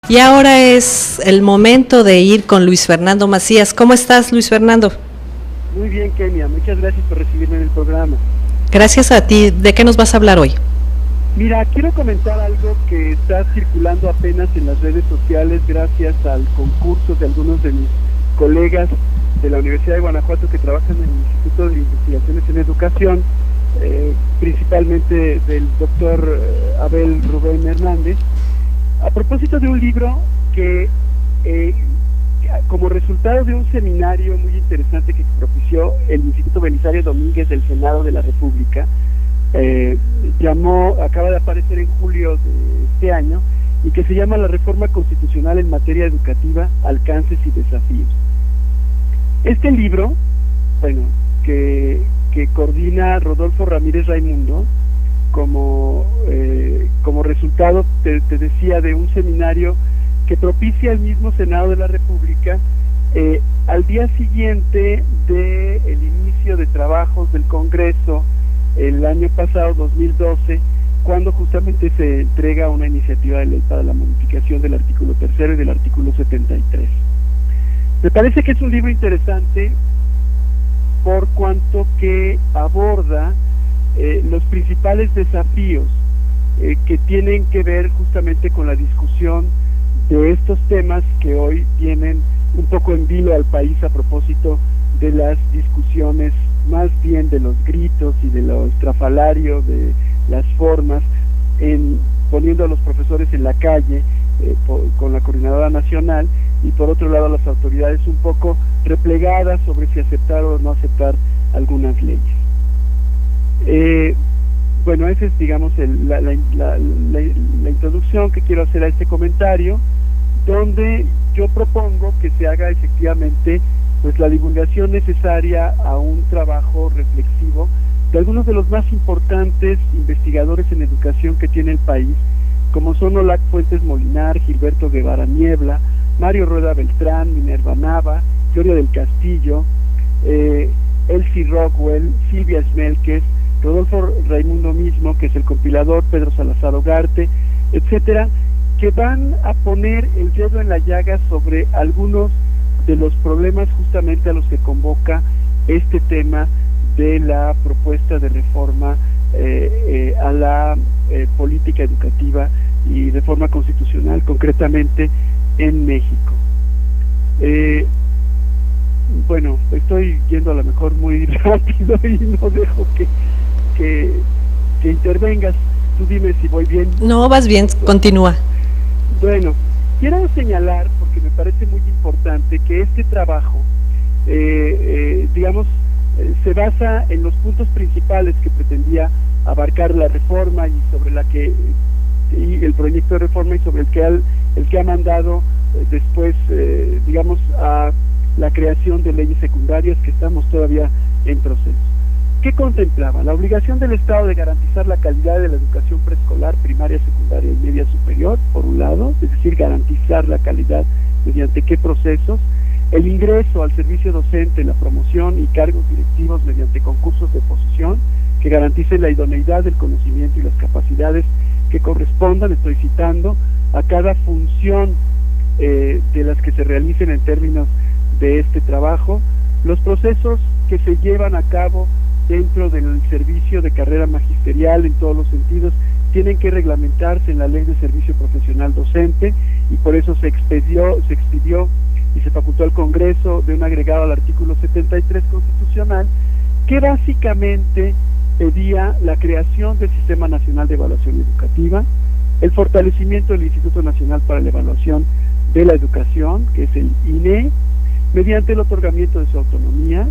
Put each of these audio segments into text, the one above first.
Y ahora es el momento de ir con Luis Fernando Macías. ¿Cómo estás, Luis Fernando? Muy bien, Kenia, muchas gracias por recibirme en el programa. Gracias a ti. ¿De qué nos vas a hablar hoy? Mira, quiero comentar algo que está circulando apenas en las redes sociales gracias al concurso de algunos de mis colegas de la Universidad de Guanajuato que trabajan en el Instituto de Investigaciones en Educación, principalmente del doctor Abel Rubén Hernández, a propósito de un libro que, como resultado de un seminario muy interesante que propició el Instituto Belisario Domínguez del Senado de la República, acaba de aparecer en julio de este año, y que se llama La Reforma Constitucional en Materia Educativa, Alcances y Desafíos. Este libro, bueno, que coordina Rodolfo Ramírez Raimundo, como resultado, te decía, de un seminario que propicia el mismo Senado de la República, al día siguiente del inicio de trabajos del Congreso, el año pasado, 2012, cuando justamente se entrega una iniciativa de ley para la modificación del artículo 3 y del artículo 73. Me parece que es un libro interesante por cuanto que aborda los principales desafíos que tienen que ver justamente con la discusión de estos temas que hoy tienen un poco en vilo al país a propósito de las discusiones, más bien de los gritos y de lo estrafalario, de las formas, poniendo a los profesores en la calle con la Coordinadora Nacional, y por otro lado las autoridades un poco replegadas sobre si aceptar o no aceptar algunas leyes. Bueno, esa es, digamos, la introducción que quiero hacer a este comentario, donde yo propongo que se haga efectivamente pues la divulgación necesaria a un trabajo reflexivo de algunos de los más importantes investigadores en educación que tiene el país, como son Olac Fuentes Molinar, Gilberto Guevara Niebla, Mario Rueda Beltrán, Minerva Nava, Gloria del Castillo, Elsie Rockwell, Silvia Smelkes, Rodolfo Raimundo mismo, que es el compilador, Pedro Salazar Ugarte, etcétera, que van a poner el dedo en la llaga sobre algunos de los problemas justamente a los que convoca este tema de la propuesta de reforma a la política educativa y reforma constitucional, concretamente en México. Bueno, estoy yendo a lo mejor muy rápido y no dejo que intervengas. Tú dime si voy bien. No, vas bien, continúa. Bueno, quiero señalar, porque me parece muy importante, que este trabajo, digamos, se basa en los puntos principales que pretendía abarcar la reforma y sobre la que y el proyecto de reforma, y sobre el que ha mandado después, digamos, a la creación de leyes secundarias que estamos todavía en proceso. ¿Qué contemplaba? La obligación del Estado de garantizar la calidad de la educación preescolar, primaria, secundaria y media superior, por un lado, es decir, garantizar la calidad mediante qué procesos, el ingreso al servicio docente, la promoción y cargos directivos mediante concursos de oposición que garanticen la idoneidad del conocimiento y las capacidades que correspondan, estoy citando, a cada función de las que se realicen en términos de este trabajo, los procesos que se llevan a cabo dentro del servicio de carrera magisterial en todos los sentidos tienen que reglamentarse en la Ley de Servicio Profesional Docente, y por eso se expidió y se facultó al Congreso de un agregado al artículo 73 constitucional, que básicamente pedía la creación del Sistema Nacional de Evaluación Educativa, el fortalecimiento del Instituto Nacional para la Evaluación de la Educación, que es el INE, mediante el otorgamiento de su autonomía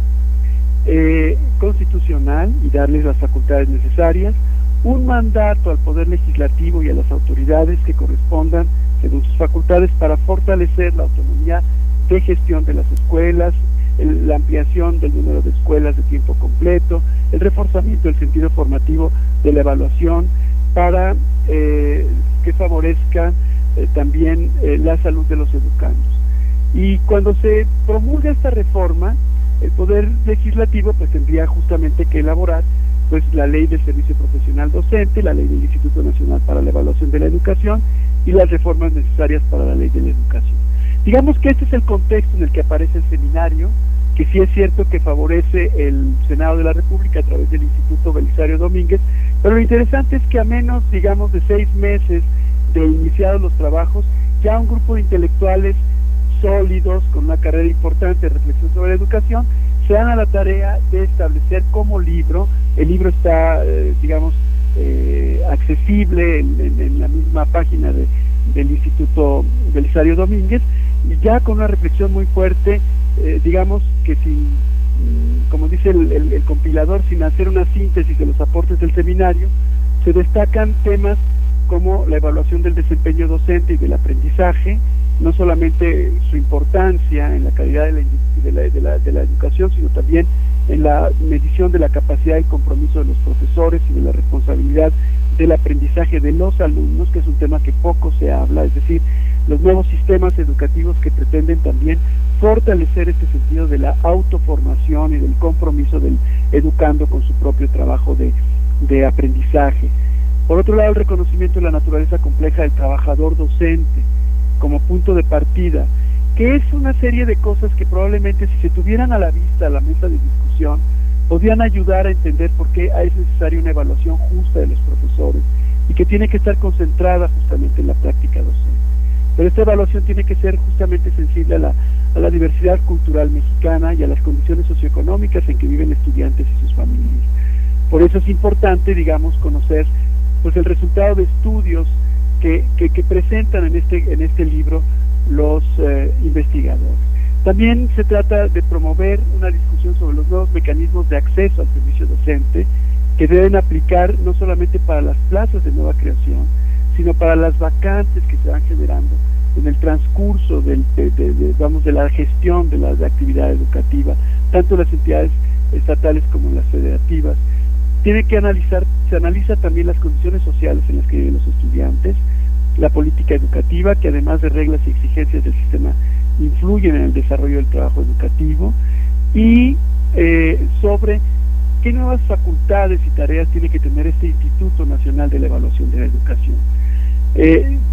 constitucional y darles las facultades necesarias, un mandato al Poder Legislativo y a las autoridades que correspondan según sus facultades para fortalecer la autonomía de gestión de las escuelas, la ampliación del número de escuelas de tiempo completo, el reforzamiento del sentido formativo de la evaluación para que favorezca también la salud de los educandos. Y cuando se promulga esta reforma, el Poder Legislativo pues tendría justamente que elaborar pues la ley del servicio profesional docente, la ley del Instituto Nacional para la Evaluación de la Educación y las reformas necesarias para la ley de la educación. Digamos que este es el contexto en el que aparece el seminario, que sí es cierto que favorece el Senado de la República a través del Instituto Belisario Domínguez, pero lo interesante es que a menos, digamos, de 6 meses de iniciados los trabajos, ya un grupo de intelectuales sólidos, con una carrera importante de reflexión sobre la educación, se dan a la tarea de establecer como libro, el libro está, accesible en la misma página del Instituto Belisario Domínguez, y ya con una reflexión muy fuerte, digamos que sin, como dice el compilador, sin hacer una síntesis de los aportes del seminario, se destacan temas como la evaluación del desempeño docente y del aprendizaje, no solamente su importancia en la calidad de la educación, sino también en la medición de la capacidad y compromiso de los profesores y de la responsabilidad del aprendizaje de los alumnos, que es un tema que poco se habla, es decir, los nuevos sistemas educativos que pretenden también fortalecer este sentido de la autoformación y del compromiso del educando con su propio trabajo de aprendizaje. Por otro lado, el reconocimiento de la naturaleza compleja del trabajador docente como punto de partida, que es una serie de cosas que probablemente si se tuvieran a la vista a la mesa de discusión, podrían ayudar a entender por qué es necesaria una evaluación justa de los profesores y que tiene que estar concentrada justamente en la práctica docente. Pero esta evaluación tiene que ser justamente sensible a la diversidad cultural mexicana y a las condiciones socioeconómicas en que viven estudiantes y sus familias. Por eso es importante, digamos, conocer pues el resultado de estudios que presentan en este libro los investigadores. También se trata de promover una discusión sobre los nuevos mecanismos de acceso al servicio docente que deben aplicar no solamente para las plazas de nueva creación, sino para las vacantes que se van generando en el transcurso de la gestión de la actividad educativa, tanto en las entidades estatales como en las federativas. Se analiza también las condiciones sociales en las que viven los estudiantes, la política educativa, que además de reglas y exigencias del sistema, influyen en el desarrollo del trabajo educativo, y sobre qué nuevas facultades y tareas tiene que tener este Instituto Nacional de la Evaluación de la Educación.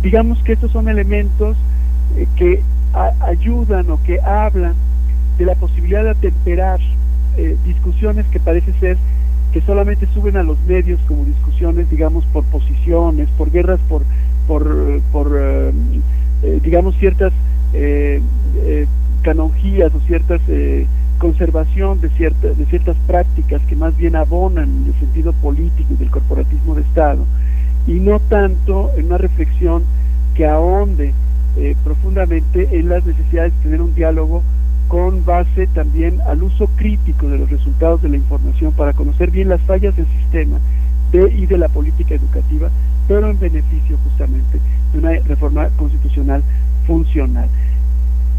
Digamos que estos son elementos que ayudan o que hablan de la posibilidad de atemperar discusiones que parece ser que solamente suben a los medios como discusiones, digamos, por posiciones, por guerras, digamos, ciertas canonjías o ciertas conservación de ciertas prácticas que más bien abonan en el sentido político y del corporatismo de Estado, y no tanto en una reflexión que ahonde profundamente en las necesidades de tener un diálogo con base también al uso crítico de los resultados de la información para conocer bien las fallas del sistema y de la política educativa, pero en beneficio justamente de una reforma constitucional funcional.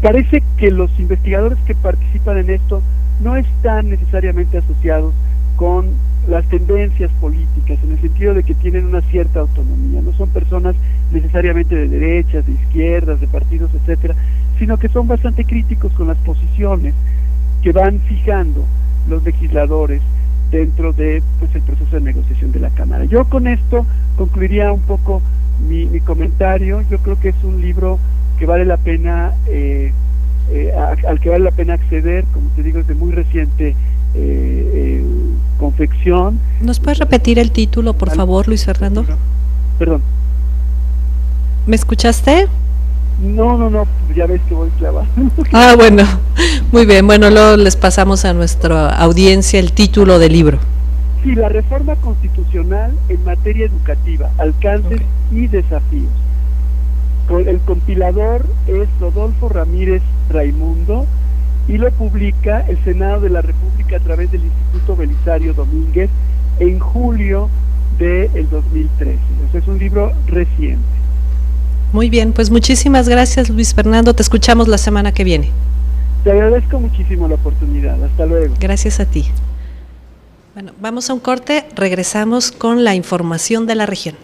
Parece que los investigadores que participan en esto no están necesariamente asociados con las tendencias políticas, en el sentido de que tienen una cierta autonomía, no son personas necesariamente de derechas, de izquierdas, de partidos, etcétera, sino que son bastante críticos con las posiciones que van fijando los legisladores dentro de el proceso de negociación de la Cámara. Yo con esto concluiría un poco mi comentario. Yo creo que es un libro que vale la pena, al que vale la pena acceder, como te digo, es de muy reciente confección. ¿Nos puedes repetir el título, por favor, Luis Fernando? Perdón. ¿Me escuchaste? No, ya ves que voy clavado. Ah, bueno, muy bien. Bueno, luego les pasamos a nuestra audiencia el título del libro. Sí, la reforma constitucional en materia educativa, alcances y desafíos. El compilador es Rodolfo Ramírez Raimundo y lo publica el Senado de la República a través del Instituto Belisario Domínguez en julio del 2013. O sea, es un libro reciente. Muy bien, pues muchísimas gracias, Luis Fernando. Te escuchamos la semana que viene. Te agradezco muchísimo la oportunidad. Hasta luego. Gracias a ti. Bueno, vamos a un corte, regresamos con la información de la región.